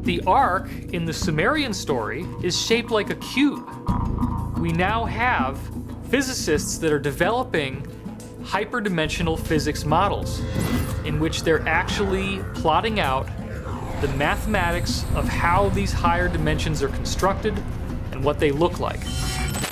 The ark in the Sumerian story is shaped like a cube. We now have physicists that are developing hyperdimensional physics models in which they're actually plotting out the mathematics of how these higher dimensions are constructed and what they look like.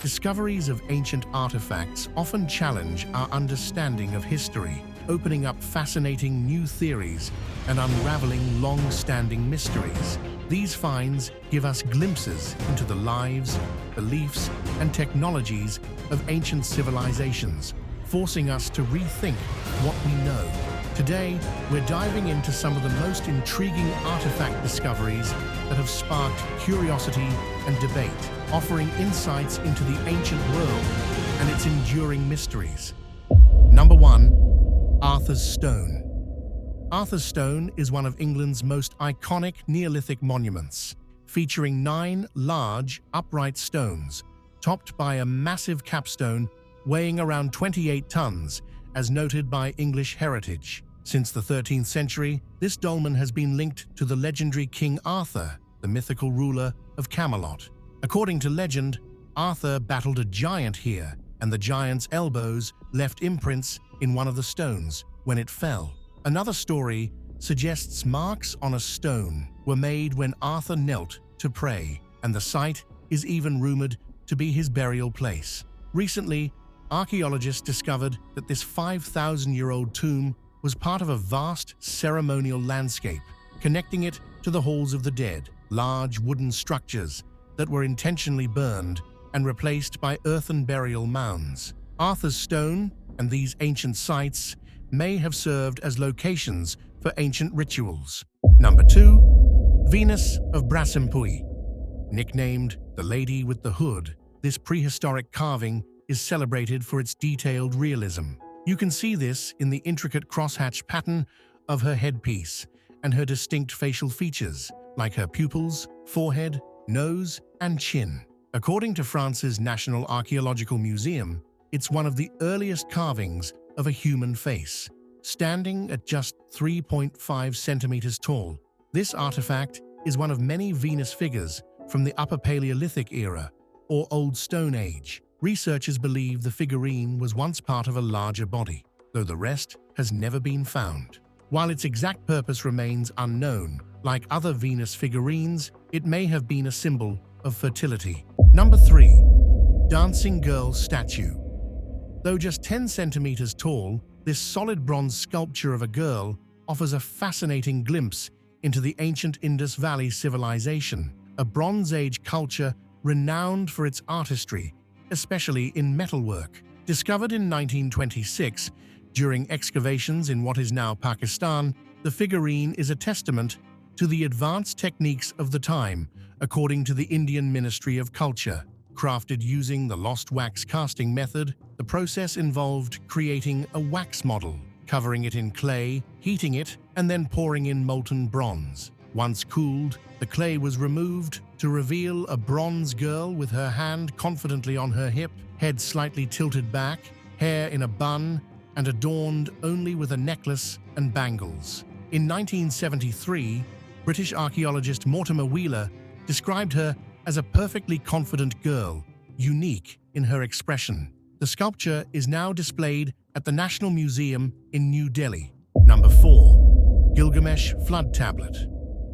Discoveries of ancient artifacts often challenge our understanding of history, opening up fascinating new theories and unraveling long-standing mysteries. These finds give us glimpses into the lives, beliefs, and technologies of ancient civilizations, forcing us to rethink what we know. Today, we're diving into some of the most intriguing artifact discoveries that have sparked curiosity and debate, offering insights into the ancient world and its enduring mysteries. Number 1. Arthur's Stone. Arthur's Stone is one of England's most iconic Neolithic monuments, featuring 9 large, upright stones, topped by a massive capstone weighing around 28 tons, as noted by English Heritage. Since the 13th century, this dolmen has been linked to the legendary King Arthur, the mythical ruler of Camelot. According to legend, Arthur battled a giant here, and the giant's elbows left imprints in one of the stones when it fell. Another story suggests marks on a stone were made when Arthur knelt to pray, and the site is even rumored to be his burial place. Recently, archaeologists discovered that this 5,000-year-old tomb was part of a vast ceremonial landscape, connecting it to the halls of the dead, large wooden structures that were intentionally burned and replaced by earthen burial mounds. Arthur's Stone and these ancient sites may have served as locations for ancient rituals. Number 2. Venus of Brasimpui. Nicknamed the Lady with the Hood, this prehistoric carving is celebrated for its detailed realism. You can see this in the intricate crosshatch pattern of her headpiece and her distinct facial features, like her pupils, forehead, nose, and chin. According to France's National Archaeological Museum, it's one of the earliest carvings of a human face. Standing at just 3.5 centimeters tall, this artifact is one of many Venus figures from the Upper Paleolithic era or Old Stone Age. Researchers believe the figurine was once part of a larger body, though the rest has never been found. While its exact purpose remains unknown, like other Venus figurines, it may have been a symbol of fertility. Number 3. Dancing Girl Statue. Though just 10 centimeters tall, this solid bronze sculpture of a girl offers a fascinating glimpse into the ancient Indus Valley civilization, a Bronze Age culture renowned for its artistry, especially in metalwork. Discovered in 1926 during excavations in what is now Pakistan, the figurine is a testament to the advanced techniques of the time, according to the Indian Ministry of Culture. Crafted using the lost wax casting method, the process involved creating a wax model, covering it in clay, heating it, and then pouring in molten bronze. Once cooled, the clay was removed to reveal a bronze girl with her hand confidently on her hip, head slightly tilted back, hair in a bun, and adorned only with a necklace and bangles. In 1973, British archaeologist Mortimer Wheeler described her as a perfectly confident girl, unique in her expression. The sculpture is now displayed at the National Museum in New Delhi. Number 4. Gilgamesh Flood Tablet.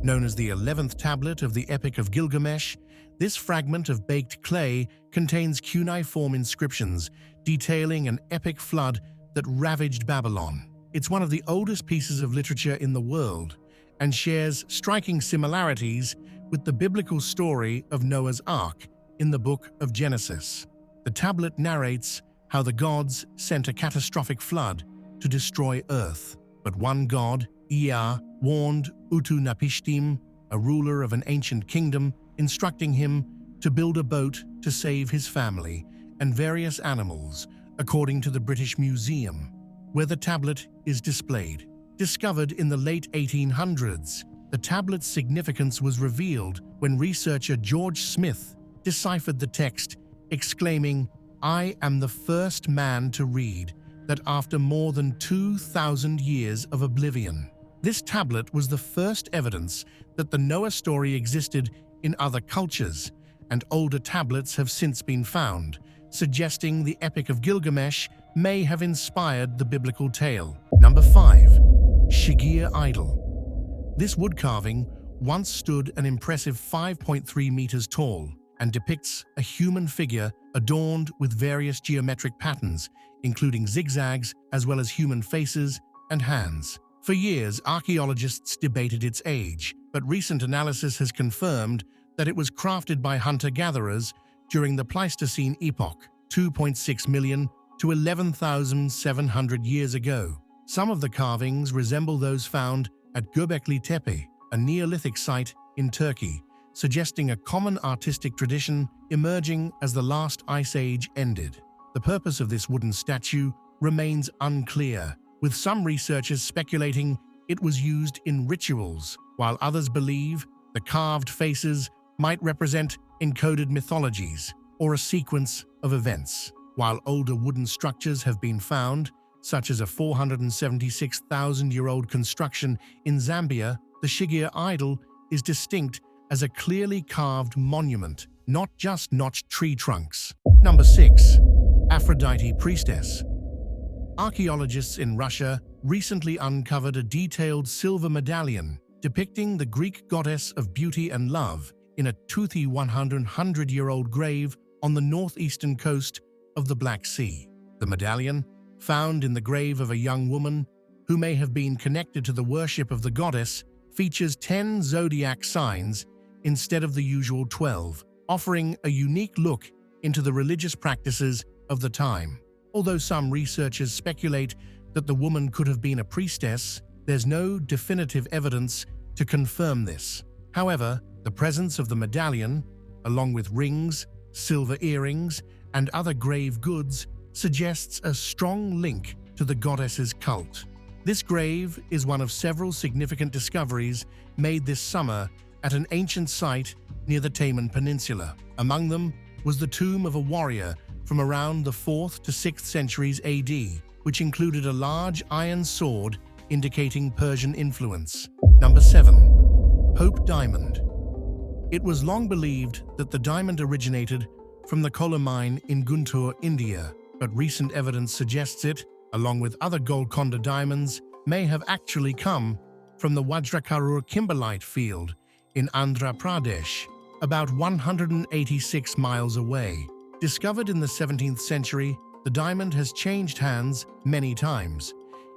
Known as the 11th tablet of the Epic of Gilgamesh, this fragment of baked clay contains cuneiform inscriptions detailing an epic flood that ravaged Babylon. It's one of the oldest pieces of literature in the world and shares striking similarities with the biblical story of Noah's Ark in the book of Genesis. The tablet narrates how the gods sent a catastrophic flood to destroy Earth, but one god, Ea, warned Utu-Napishtim, a ruler of an ancient kingdom, instructing him to build a boat to save his family and various animals, according to the British Museum, where the tablet is displayed. Discovered in the late 1800s, the tablet's significance was revealed when researcher George Smith deciphered the text, exclaiming, "I am the first man to read that after more than 2,000 years of oblivion." This tablet was the first evidence that the Noah story existed in other cultures, and older tablets have since been found, suggesting the Epic of Gilgamesh may have inspired the biblical tale. Number 5. Shir Idol. This wood carving once stood an impressive 5.3 meters tall and depicts a human figure adorned with various geometric patterns, including zigzags as well as human faces and hands. For years, archaeologists debated its age, but recent analysis has confirmed that it was crafted by hunter-gatherers during the Pleistocene epoch, 2.6 million to 11,700 years ago. Some of the carvings resemble those found at Göbekli Tepe, a Neolithic site in Turkey, suggesting a common artistic tradition emerging as the last ice age ended. The purpose of this wooden statue remains unclear, with some researchers speculating it was used in rituals, while others believe the carved faces might represent encoded mythologies or a sequence of events. While older wooden structures have been found, such as a 476,000-year-old construction in Zambia, the Shir Idol is distinct as a clearly carved monument, not just notched tree trunks. Number 6. Aphrodite Priestess. Archaeologists in Russia recently uncovered a detailed silver medallion depicting the Greek goddess of beauty and love in a toothy 100-year-old grave on the northeastern coast of the Black Sea. The medallion, found in the grave of a young woman who may have been connected to the worship of the goddess, features 10 zodiac signs instead of the usual 12, offering a unique look into the religious practices of the time. Although some researchers speculate that the woman could have been a priestess, there's no definitive evidence to confirm this. However, the presence of the medallion, along with rings, silver earrings, and other grave goods, suggests a strong link to the goddess's cult. This grave is one of several significant discoveries made this summer at an ancient site near the Taman Peninsula. Among them was the tomb of a warrior from around the 4th to 6th centuries AD, which included a large iron sword indicating Persian influence. Number 7. Hope Diamond. It was long believed that the diamond originated from the Kola mine in Guntur, India, but recent evidence suggests it, along with other Golconda diamonds, may have actually come from the Vajrakarur kimberlite field in Andhra Pradesh, about 186 miles away. Discovered in the 17th century, the diamond has changed hands many times.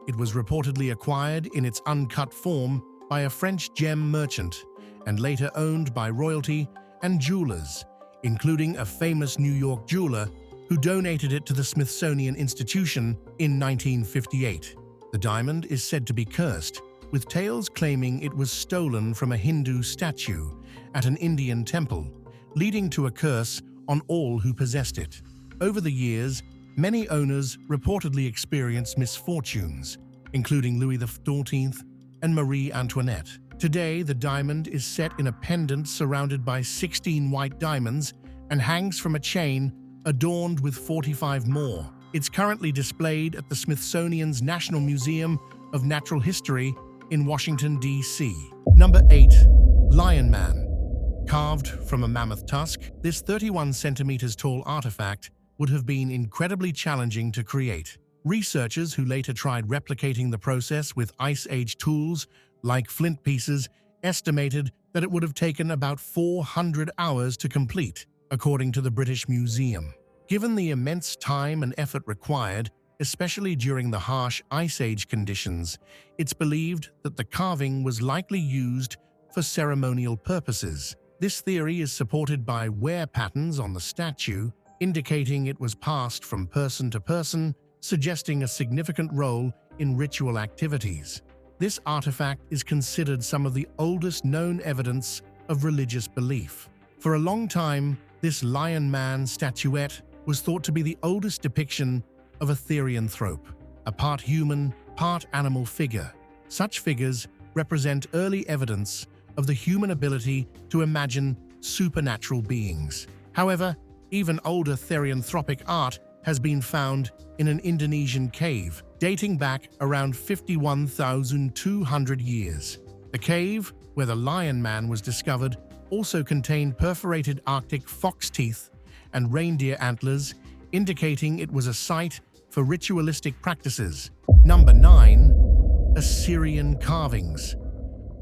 It was reportedly acquired in its uncut form by a French gem merchant and later owned by royalty and jewelers, including a famous New York jeweler who donated it to the Smithsonian Institution in 1958. The diamond is said to be cursed, with tales claiming it was stolen from a Hindu statue at an Indian temple, leading to a curse on all who possessed it. Over the years, many owners reportedly experienced misfortunes, including Louis XIV and Marie Antoinette. Today, the diamond is set in a pendant surrounded by 16 white diamonds and hangs from a chain adorned with 45 more. It's currently displayed at the Smithsonian's National Museum of Natural History in Washington, D.C. Number 8. Lion Man. Carved from a mammoth tusk, this 31 centimeters tall artifact would have been incredibly challenging to create. Researchers who later tried replicating the process with Ice Age tools like flint pieces estimated that it would have taken about 400 hours to complete, according to the British Museum. Given the immense time and effort required, especially during the harsh Ice Age conditions, it's believed that the carving was likely used for ceremonial purposes. This theory is supported by wear patterns on the statue, indicating it was passed from person to person, suggesting a significant role in ritual activities. This artifact is considered some of the oldest known evidence of religious belief. For a long time, this Lion Man statuette was thought to be the oldest depiction of a therianthrope, a part human, part animal figure. Such figures represent early evidence of the human ability to imagine supernatural beings. However, even older therianthropic art has been found in an Indonesian cave dating back around 51,200 years. The cave, where the Lion Man was discovered, also contained perforated Arctic fox teeth and reindeer antlers, indicating it was a site for ritualistic practices. Number 9. Assyrian Carvings.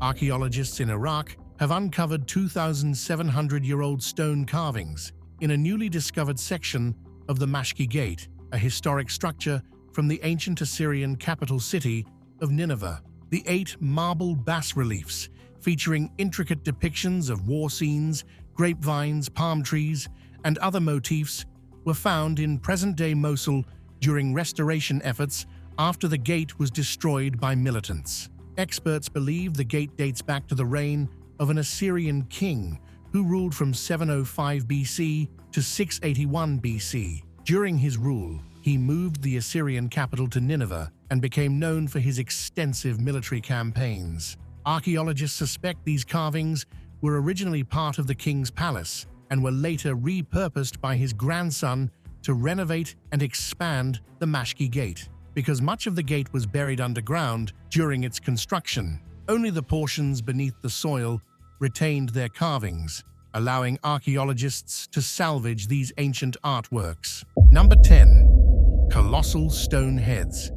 Archaeologists in Iraq have uncovered 2,700-year-old stone carvings in a newly discovered section of the Mashki Gate, a historic structure from the ancient Assyrian capital city of Nineveh. The 8 marble bas-reliefs, featuring intricate depictions of war scenes, grapevines, palm trees, and other motifs, were found in present-day Mosul during restoration efforts after the gate was destroyed by militants. Experts believe the gate dates back to the reign of an Assyrian king who ruled from 705 BC to 681 BC. During his rule, he moved the Assyrian capital to Nineveh and became known for his extensive military campaigns. Archaeologists suspect these carvings were originally part of the king's palace and were later repurposed by his grandson to renovate and expand the Mashki Gate. Because much of the gate was buried underground during its construction, only the portions beneath the soil retained their carvings, allowing archaeologists to salvage these ancient artworks. Number 10. Colossal stone heads.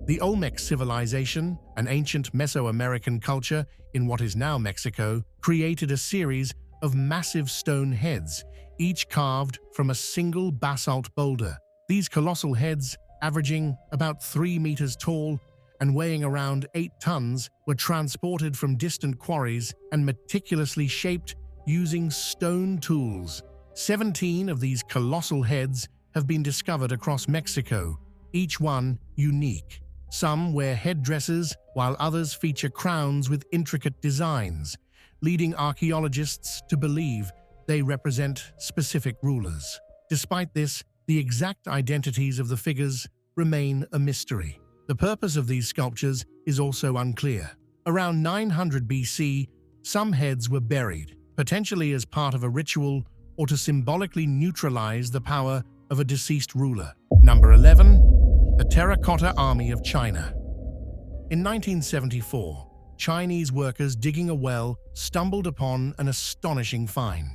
The Olmec civilization, an ancient Mesoamerican culture in what is now Mexico, created a series of massive stone heads, each carved from a single basalt boulder. These colossal heads, averaging about 3 meters tall and weighing around 8 tons, were transported from distant quarries and meticulously shaped using stone tools. 17 of these colossal heads have been discovered across Mexico, each one unique. Some wear headdresses, while others feature crowns with intricate designs, leading archaeologists to believe they represent specific rulers. Despite this, the exact identities of the figures remain a mystery. The purpose of these sculptures is also unclear. Around 900 BC, some heads were buried, potentially as part of a ritual or to symbolically neutralize the power of a deceased ruler. Number 11. The Terracotta Army of China. In 1974, Chinese workers digging a well stumbled upon an astonishing find: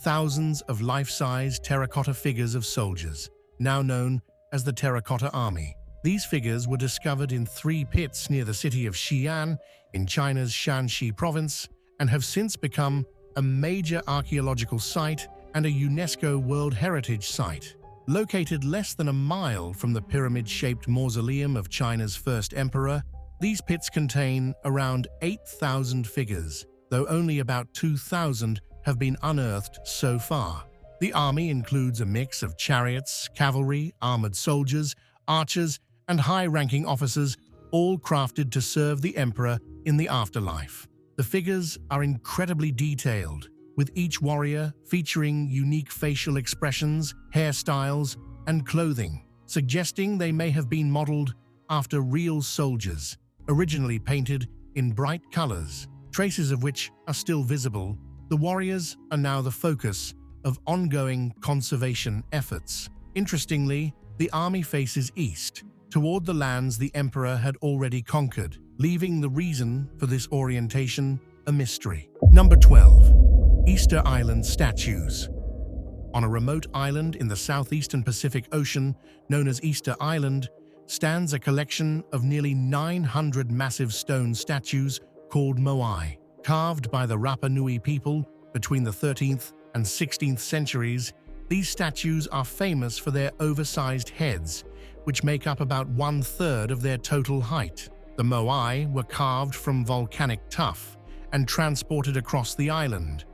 thousands of life-size terracotta figures of soldiers, now known as the Terracotta Army. These figures were discovered in 3 pits near the city of Xi'an in China's Shanxi province and have since become a major archaeological site and a UNESCO World Heritage Site. Located less than a mile from the pyramid-shaped mausoleum of China's first emperor, these pits contain around 8,000 figures, though only about 2,000 have been unearthed so far. The army includes a mix of chariots, cavalry, armored soldiers, archers, and high-ranking officers, all crafted to serve the emperor in the afterlife. The figures are incredibly detailed, with each warrior featuring unique facial expressions, hairstyles, and clothing, suggesting they may have been modeled after real soldiers, originally painted in bright colors, traces of which are still visible. The warriors are now the focus of ongoing conservation efforts. Interestingly, the army faces east, toward the lands the emperor had already conquered, leaving the reason for this orientation a mystery. Number 12. Easter Island statues. On a remote island in the southeastern Pacific Ocean, known as Easter Island, stands a collection of nearly 900 massive stone statues called moai. Carved by the Rapa Nui people between the 13th and 16th centuries, these statues are famous for their oversized heads, which make up about 1/3 of their total height. The moai were carved from volcanic tuff and transported across the island,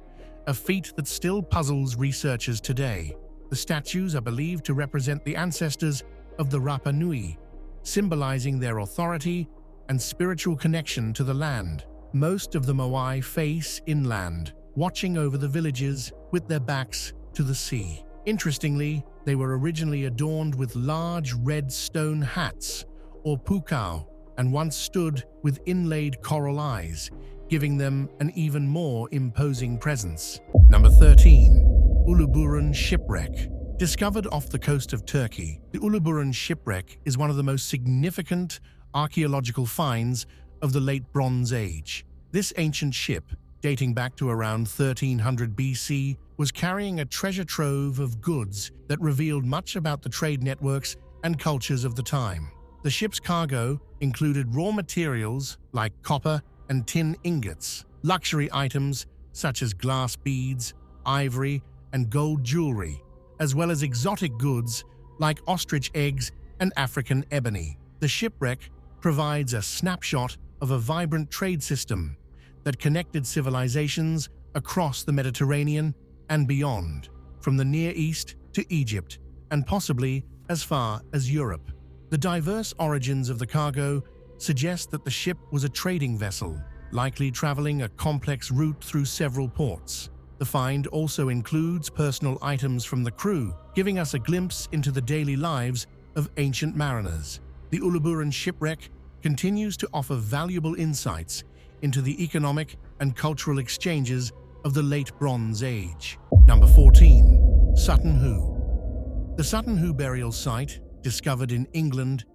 a feat that still puzzles researchers today. The statues are believed to represent the ancestors of the Rapa Nui, symbolizing their authority and spiritual connection to the land. Most of the moai face inland, watching over the villages with their backs to the sea. Interestingly, they were originally adorned with large red stone hats, or pukao, and once stood with inlaid coral eyes, giving them an even more imposing presence. Number 13. Uluran Shipwreck. Discovered off the coast of Turkey, the Uluran Shipwreck is one of the most significant archaeological finds of the Late Bronze Age. This ancient ship, dating back to around 1300 BC, was carrying a treasure trove of goods that revealed much about the trade networks and cultures of the time. The ship's cargo included raw materials like copper and tin ingots, luxury items such as glass beads, ivory, and gold jewelry, as well as exotic goods like ostrich eggs and African ebony. The shipwreck provides a snapshot of a vibrant trade system that connected civilizations across the Mediterranean and beyond, from the Near East to Egypt, and possibly as far as Europe. The diverse origins of the cargo suggest that the ship was a trading vessel, likely traveling a complex route through several ports. The find also includes personal items from the crew, giving us a glimpse into the daily lives of ancient mariners. The Uluran Shipwreck continues to offer valuable insights into the economic and cultural exchanges of the Late Bronze Age. Number 14. Sutton Hoo. The Sutton Hoo burial site, discovered in England,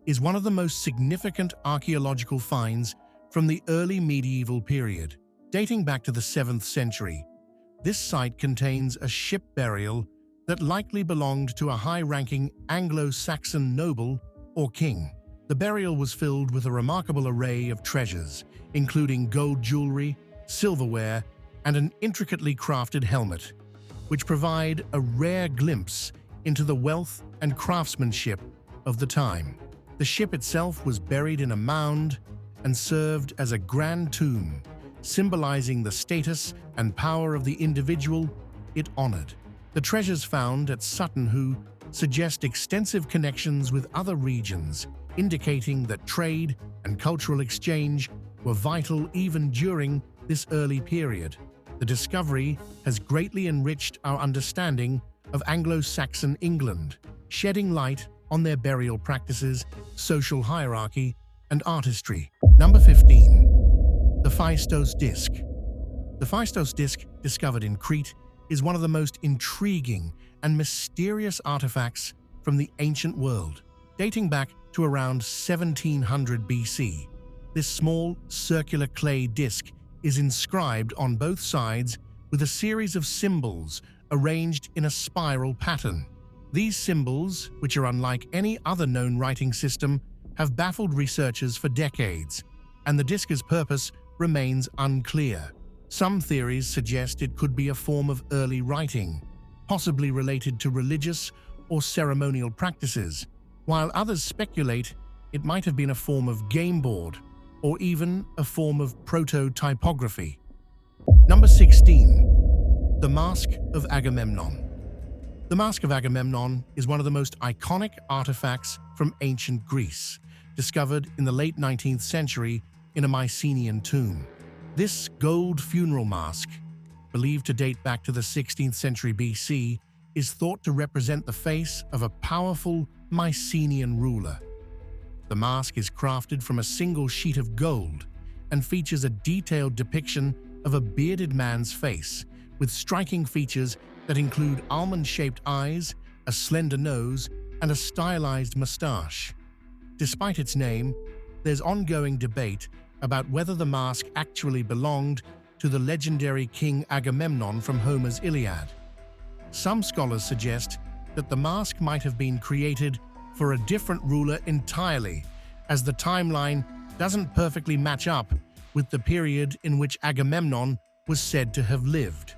is one of the most significant archaeological finds from the early medieval period. Dating back to the 7th century, this site contains a ship burial that likely belonged to a high-ranking Anglo-Saxon noble or king. The burial was filled with a remarkable array of treasures, including gold jewelry, silverware, and an intricately crafted helmet, which provide a rare glimpse into the wealth and craftsmanship of the time. The ship itself was buried in a mound and served as a grand tomb, symbolizing the status and power of the individual it honored. The treasures found at Sutton Hoo suggest extensive connections with other regions, indicating that trade and cultural exchange were vital even during this early period. The discovery has greatly enriched our understanding of Anglo-Saxon England, shedding light on their burial practices, social hierarchy, and artistry. Number 15. The Fisto Disc. The Fisto Disc, discovered in Crete, is one of the most intriguing and mysterious artifacts from the ancient world. Dating back to around 1700 BC, this small, circular clay disc is inscribed on both sides with a series of symbols arranged in a spiral pattern. These symbols, which are unlike any other known writing system, have baffled researchers for decades, and the disc's purpose remains unclear. Some theories suggest it could be a form of early writing, possibly related to religious or ceremonial practices, while others speculate it might have been a form of game board or even a form of proto-typography. Number 16. The Mask of Agamemnon. The Mask of Agamemnon is one of the most iconic artifacts from ancient Greece, discovered in the late 19th century in a Mycenaean tomb. This gold funeral mask, believed to date back to the 16th century BC, is thought to represent the face of a powerful Mycenaean ruler. The mask is crafted from a single sheet of gold and features a detailed depiction of a bearded man's face, with striking features that include almond-shaped eyes, a slender nose, and a stylized mustache. Despite its name, there's ongoing debate about whether the mask actually belonged to the legendary King Agamemnon from Homer's Iliad. Some scholars suggest that the mask might have been created for a different ruler entirely, as the timeline doesn't perfectly match up with the period in which Agamemnon was said to have lived.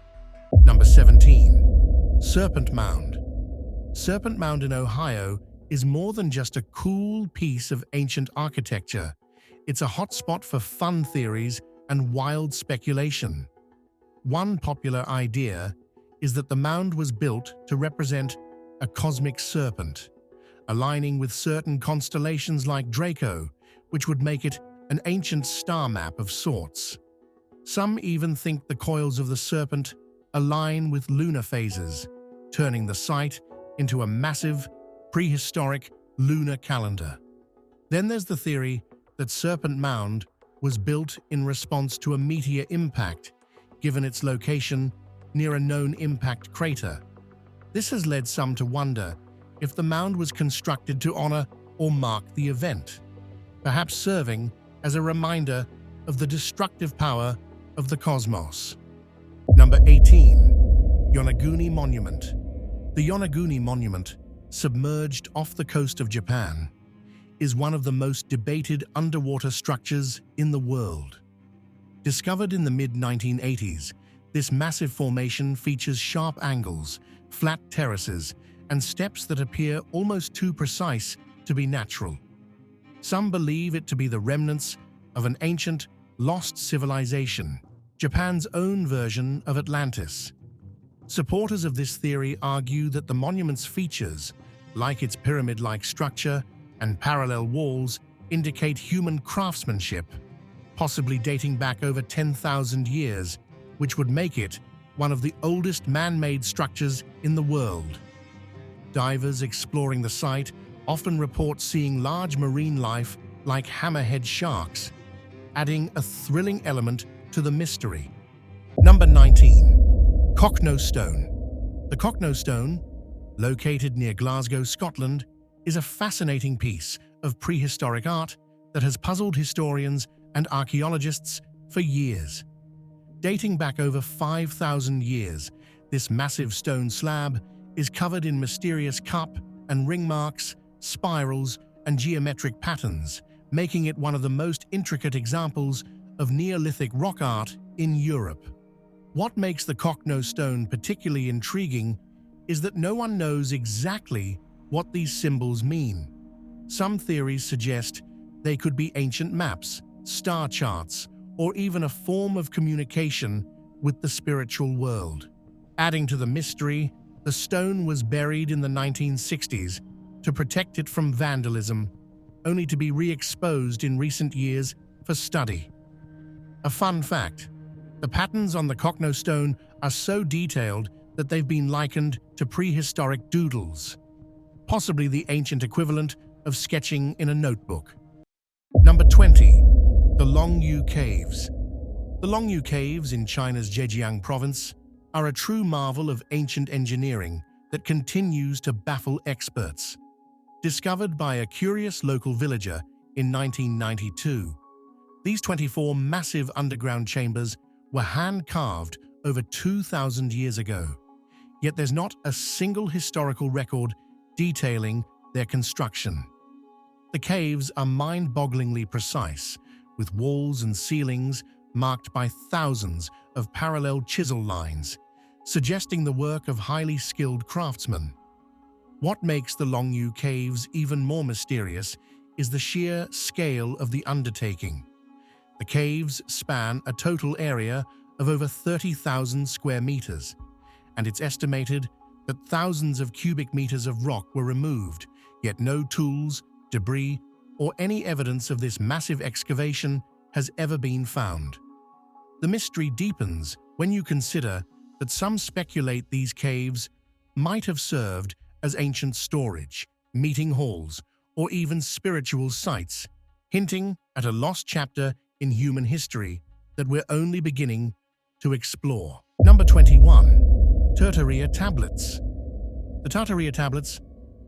Number 17. Serpent Mound. Serpent Mound in Ohio is more than just a cool piece of ancient architecture. It's a hotspot for fun theories and wild speculation. One popular idea is that the mound was built to represent a cosmic serpent, aligning with certain constellations like Draco, which would make it an ancient star map of sorts. Some even think the coils of the serpent align with lunar phases, turning the site into a massive, prehistoric lunar calendar. Then there's the theory that Serpent Mound was built in response to a meteor impact, given its location near a known impact crater. This has led some to wonder if the mound was constructed to honor or mark the event, perhaps serving as a reminder of the destructive power of the cosmos. Number 18. Yonaguni Monument. The Yonaguni Monument, submerged off the coast of Japan, is one of the most debated underwater structures in the world. Discovered in the mid-1980s, this massive formation features sharp angles, flat terraces, and steps that appear almost too precise to be natural. Some believe it to be the remnants of an ancient, lost civilization, Japan's own version of Atlantis. Supporters of this theory argue that the monument's features, like its pyramid-like structure and parallel walls, indicate human craftsmanship, possibly dating back over 10,000 years, which would make it one of the oldest man-made structures in the world. Divers exploring the site often report seeing large marine life like hammerhead sharks, adding a thrilling element to the mystery. Number 19. Cochos Stone. The Cochos Stone, located near Glasgow, Scotland, is a fascinating piece of prehistoric art that has puzzled historians and archaeologists for years. Dating back over 5,000 years, this massive stone slab is covered in mysterious cup and ring marks, spirals, and geometric patterns, making it one of the most intricate examples of Neolithic rock art in Europe. What makes the Cochos Stone particularly intriguing is that no one knows exactly what these symbols mean. Some theories suggest they could be ancient maps, star charts, or even a form of communication with the spiritual world. Adding to the mystery, the stone was buried in the 1960s to protect it from vandalism, only to be re-exposed in recent years for study. A fun fact: the patterns on the Cochos Stone are so detailed that they've been likened to prehistoric doodles, possibly the ancient equivalent of sketching in a notebook. Number 20. The Longu Caves. The Longu Caves in China's Zhejiang province are a true marvel of ancient engineering that continues to baffle experts. Discovered by a curious local villager in 1992, these 24 massive underground chambers were hand-carved over 2,000 years ago, yet there's not a single historical record detailing their construction. The caves are mind-bogglingly precise, with walls and ceilings marked by thousands of parallel chisel lines, suggesting the work of highly skilled craftsmen. What makes the Longu Caves even more mysterious is the sheer scale of the undertaking. The caves span a total area of over 30,000 square meters, and it's estimated that thousands of cubic meters of rock were removed, yet no tools, debris, or any evidence of this massive excavation has ever been found. The mystery deepens when you consider that some speculate these caves might have served as ancient storage, meeting halls, or even spiritual sites, hinting at a lost chapter in human history that we're only beginning to explore. Number 21. Teraria Tablets. The Teraria Tablets,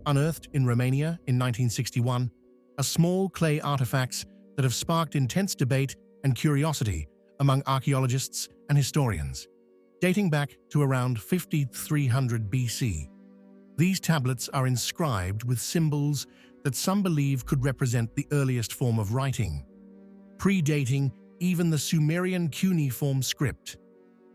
unearthed in Romania in 1961, are small clay artifacts that have sparked intense debate and curiosity among archaeologists and historians. Dating back to around 5300 BC, these tablets are inscribed with symbols that some believe could represent the earliest form of writing, predating even the Sumerian cuneiform script.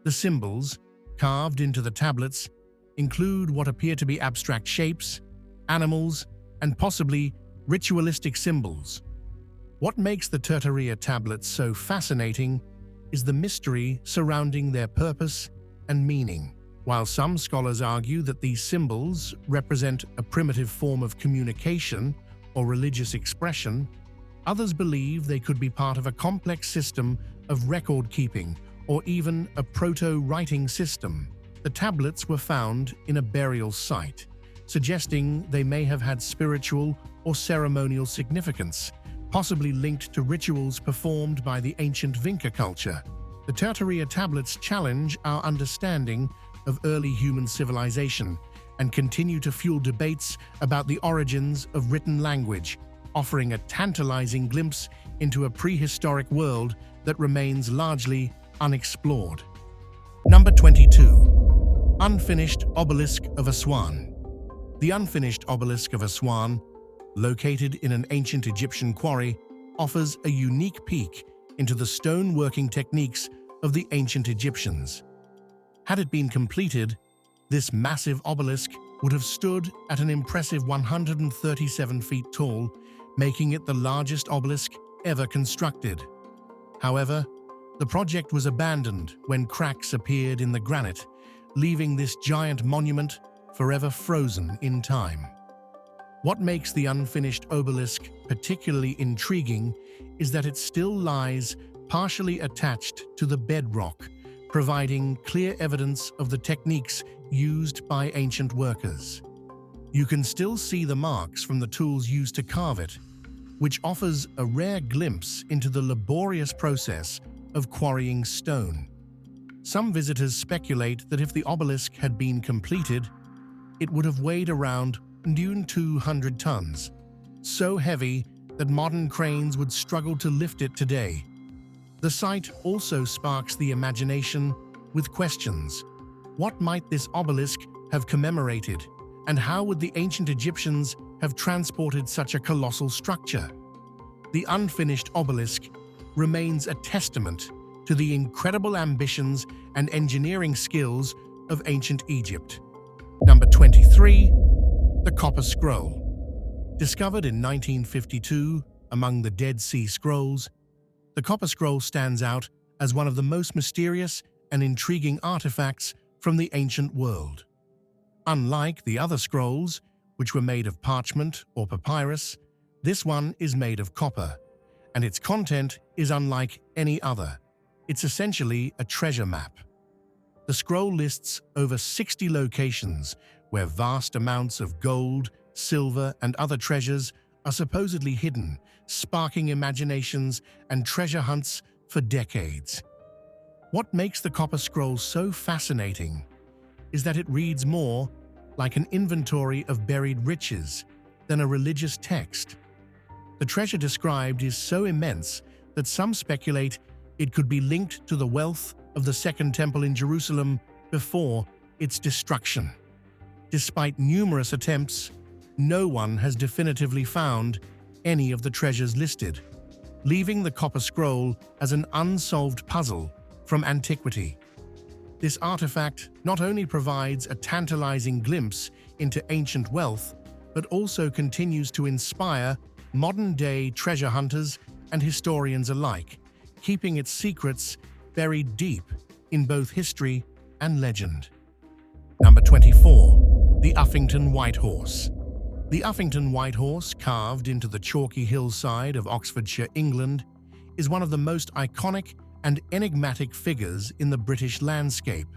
The symbols, carved into the tablets, include what appear to be abstract shapes, animals, and possibly ritualistic symbols. What makes the Teraria tablets so fascinating is the mystery surrounding their purpose and meaning. While some scholars argue that these symbols represent a primitive form of communication or religious expression, others believe they could be part of a complex system of record-keeping or even a proto-writing system. The tablets were found in a burial site, suggesting they may have had spiritual or ceremonial significance, possibly linked to rituals performed by the ancient Vinca culture. The Teraria tablets challenge our understanding of early human civilization and continue to fuel debates about the origins of written language, offering a tantalizing glimpse into a prehistoric world that remains largely unexplored. Number 22. Unfinished Obelisk of Swan. The unfinished Obelisk of Swan, located in an ancient Egyptian quarry, offers a unique peek into the stone-working techniques of the ancient Egyptians. Had it been completed, this massive obelisk would have stood at an impressive 137 feet tall, making it the largest obelisk ever constructed. However, the project was abandoned when cracks appeared in the granite, leaving this giant monument forever frozen in time. What makes the unfinished obelisk particularly intriguing is that it still lies partially attached to the bedrock, providing clear evidence of the techniques used by ancient workers. You can still see the marks from the tools used to carve it, which offers a rare glimpse into the laborious process of quarrying stone. Some visitors speculate that if the obelisk had been completed, it would have weighed around 200 tons, so heavy that modern cranes would struggle to lift it today. The site also sparks the imagination with questions. What might this obelisk have commemorated, and how would the ancient Egyptians have transported such a colossal structure? The unfinished obelisk remains a testament to the incredible ambitions and engineering skills of ancient Egypt. Number 23. The Copper Scroll. Discovered in 1952 among the Dead Sea Scrolls, the Copper Scroll stands out as one of the most mysterious and intriguing artifacts from the ancient world. Unlike the other scrolls, which were made of parchment or papyrus, this one is made of copper, and its content is unlike any other. It's essentially a treasure map. The scroll lists over 60 locations where vast amounts of gold, silver, and other treasures are supposedly hidden, sparking imaginations and treasure hunts for decades. What makes the Copper Scroll so fascinating is that it reads more like an inventory of buried riches than a religious text. The treasure described is so immense that some speculate it could be linked to the wealth of the Second Temple in Jerusalem before its destruction. Despite numerous attempts, no one has definitively found any of the treasures listed, leaving the Copper Scroll as an unsolved puzzle from antiquity. This artifact not only provides a tantalizing glimpse into ancient wealth, but also continues to inspire modern-day treasure hunters and historians alike, keeping its secrets buried deep in both history and legend. Number 24. The Offington White Horse. The Offington White Horse, carved into the chalky hillside of Oxfordshire, England, is one of the most iconic and enigmatic figures in the British landscape.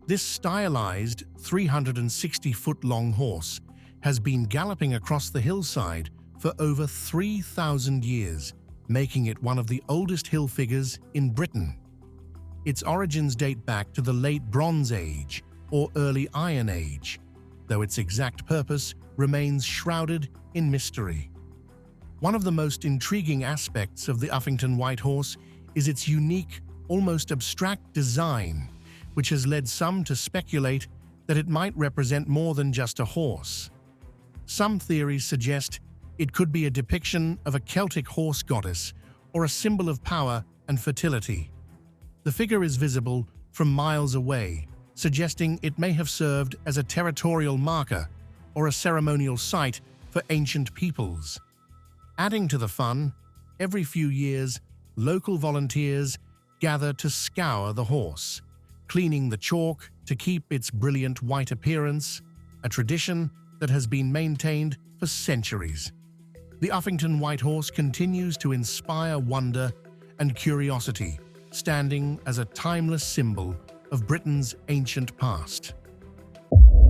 This stylized 360-foot-long horse has been galloping across the hillside for over 3,000 years, making it one of the oldest hill figures in Britain. Its origins date back to the late Bronze Age or early Iron Age, though its exact purpose remains shrouded in mystery. One of the most intriguing aspects of the Offington White Horse is its unique, almost abstract design, which has led some to speculate that it might represent more than just a horse. Some theories suggest it could be a depiction of a Celtic horse goddess or a symbol of power and fertility. The figure is visible from miles away, suggesting it may have served as a territorial marker or a ceremonial site for ancient peoples. Adding to the fun, every few years, local volunteers gather to scour the horse, cleaning the chalk to keep its brilliant white appearance, a tradition that has been maintained for centuries. The Offington White Horse continues to inspire wonder and curiosity, standing as a timeless symbol of Britain's ancient past.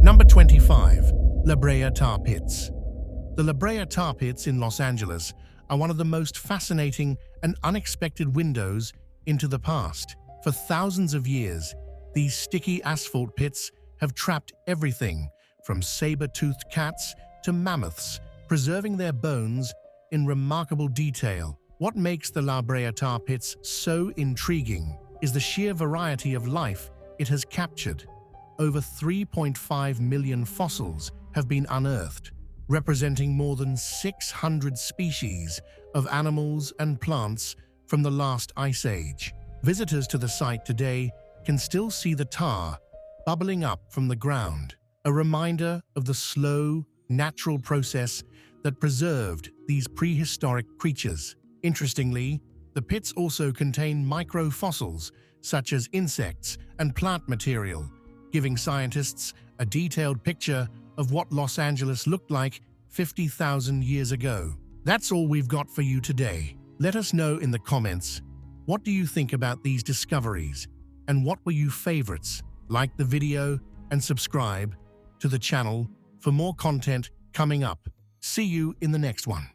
Number 25. LAA Tar Pits. The LAA Tar Pits in Los Angeles are one of the most fascinating and unexpected windows into the past. For thousands of years, these sticky asphalt pits have trapped everything from saber-toothed cats to mammoths, preserving their bones in remarkable detail. What makes the LAA Tar Pits so intriguing is the sheer variety of life it has captured. Over 3.5 million fossils have been unearthed, representing more than 600 species of animals and plants from the last ice age. Visitors to the site today can still see the tar bubbling up from the ground, a reminder of the slow, natural process that preserved these prehistoric creatures. Interestingly, the pits also contain microfossils such as insects and plant material, giving scientists a detailed picture of what Los Angeles looked like 50,000 years ago. That's all we've got for you today. Let us know in the comments, what do you think about these discoveries, and what were your favorites? Like the video and subscribe to the channel for more content coming up. See you in the next one.